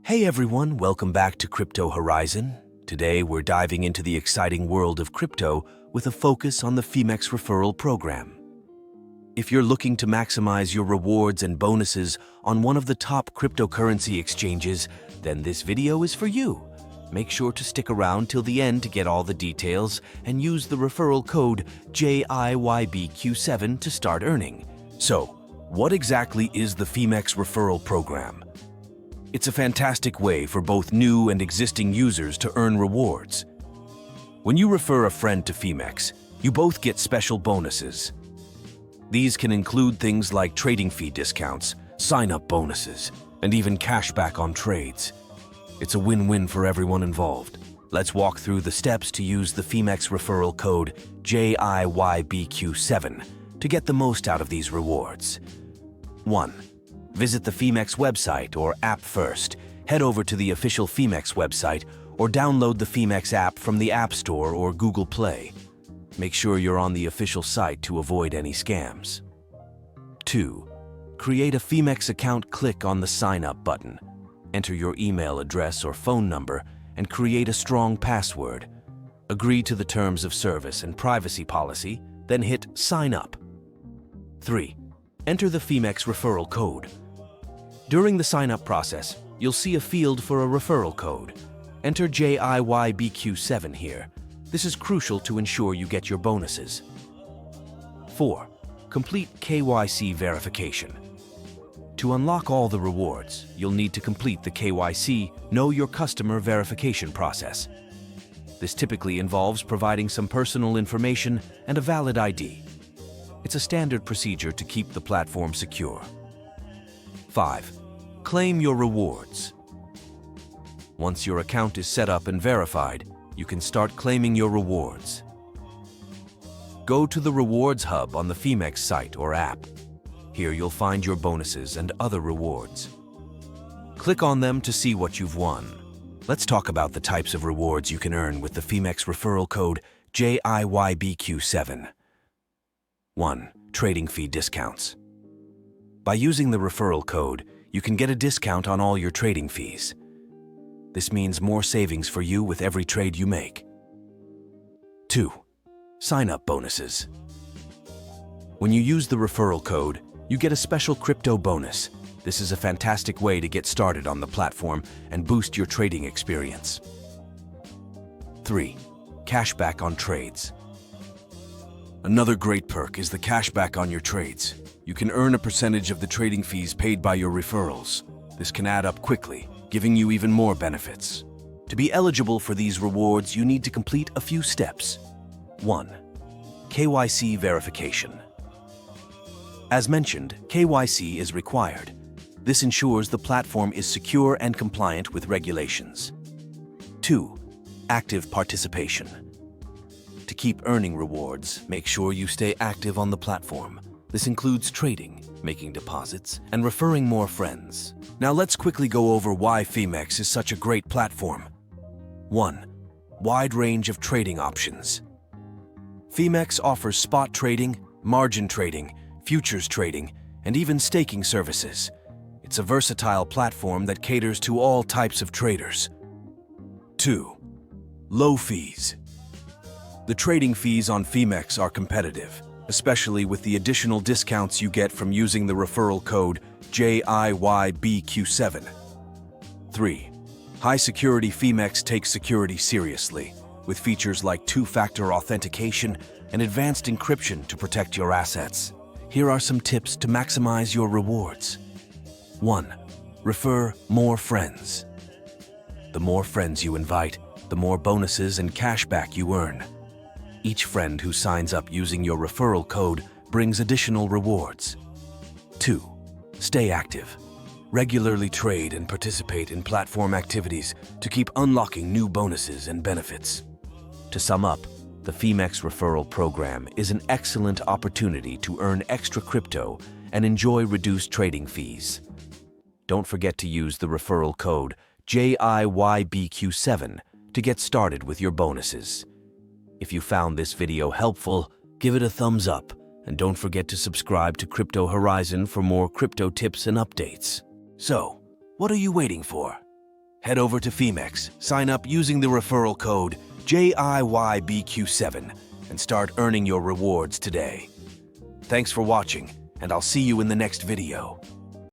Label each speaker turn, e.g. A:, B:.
A: Hey everyone, welcome back to Crypto Horizon. Today we're diving into the exciting world of crypto with a focus on the Phemex Referral program. If you're looking to maximize your rewards and bonuses on one of the top cryptocurrency exchanges, then this video is for you. Make sure to stick around till the end to get all the details and use the referral code JIYBQ7 to start earning. So, what exactly is the Phemex Referral program? It's a fantastic way for both new and existing users to earn rewards. When you refer a friend to Phemex, you both get special bonuses. These can include things like trading fee discounts, sign-up bonuses, and even cashback on trades. It's a win-win for everyone involved. Let's walk through the steps to use the Phemex referral code JIYBQ7 to get the most out of these rewards. 1. Visit the Phemex website or app first. Head over to the official Phemex website or download the Phemex app from the App Store or Google Play. Make sure you're on the official site to avoid any scams. 2. Create a Phemex account. Click on the Sign Up button. Enter your email address or phone number and create a strong password. Agree to the terms of service and privacy policy, then hit Sign Up. 3. Enter the Phemex referral code. During the sign-up process, you'll see a field for a referral code. Enter JIYBQ7 here. This is crucial to ensure you get your bonuses. 4. Complete KYC verification. To unlock all the rewards, you'll need to complete the KYC, Know Your Customer verification process. This typically involves providing some personal information and a valid ID. It's a standard procedure to keep the platform secure. 5. Claim your rewards. Once your account is set up and verified, you can start claiming your rewards. Go to the Rewards Hub on the Phemex site or app. Here you'll find your bonuses and other rewards. Click on them to see what you've won. Let's talk about the types of rewards you can earn with the Phemex referral code JIYBQ7. 1. Trading fee discounts. By using the referral code, you can get a discount on all your trading fees. This means more savings for you with every trade you make. 2. Sign-up bonuses. When you use the referral code, you get a special crypto bonus. This is a fantastic way to get started on the platform and boost your trading experience. 3. Cashback on trades. Another great perk is the cashback on your trades. You can earn a percentage of the trading fees paid by your referrals. This can add up quickly, giving you even more benefits. To be eligible for these rewards, you need to complete a few steps. 1. KYC verification. As mentioned, KYC is required. This ensures the platform is secure and compliant with regulations. 2. Active participation. To keep earning rewards, make sure you stay active on the platform. This includes trading, making deposits, and referring more friends. Now let's quickly go over why Phemex is such a great platform. 1. Wide range of trading options. Phemex offers spot trading, margin trading, futures trading, and even staking services. It's a versatile platform that caters to all types of traders. 2. Low fees. The trading fees on Phemex are competitive, especially with the additional discounts you get from using the referral code JIYBQ7. 3. High security. Phemex takes security seriously, with features like two-factor authentication and advanced encryption to protect your assets. Here are some tips to maximize your rewards. 1. Refer more friends. The more friends you invite, the more bonuses and cashback you earn. Each friend who signs up using your referral code brings additional rewards. 2. Stay active. Regularly trade and participate in platform activities to keep unlocking new bonuses and benefits. To sum up, the Phemex referral program is an excellent opportunity to earn extra crypto and enjoy reduced trading fees. Don't forget to use the referral code JIYBQ7 to get started with your bonuses. If you found this video helpful, give it a thumbs up and don't forget to subscribe to Crypto Horizon for more crypto tips and updates. So, what are you waiting for? Head over to Phemex, sign up using the referral code JIYBQ7, and start earning your rewards today. Thanks for watching, and I'll see you in the next video.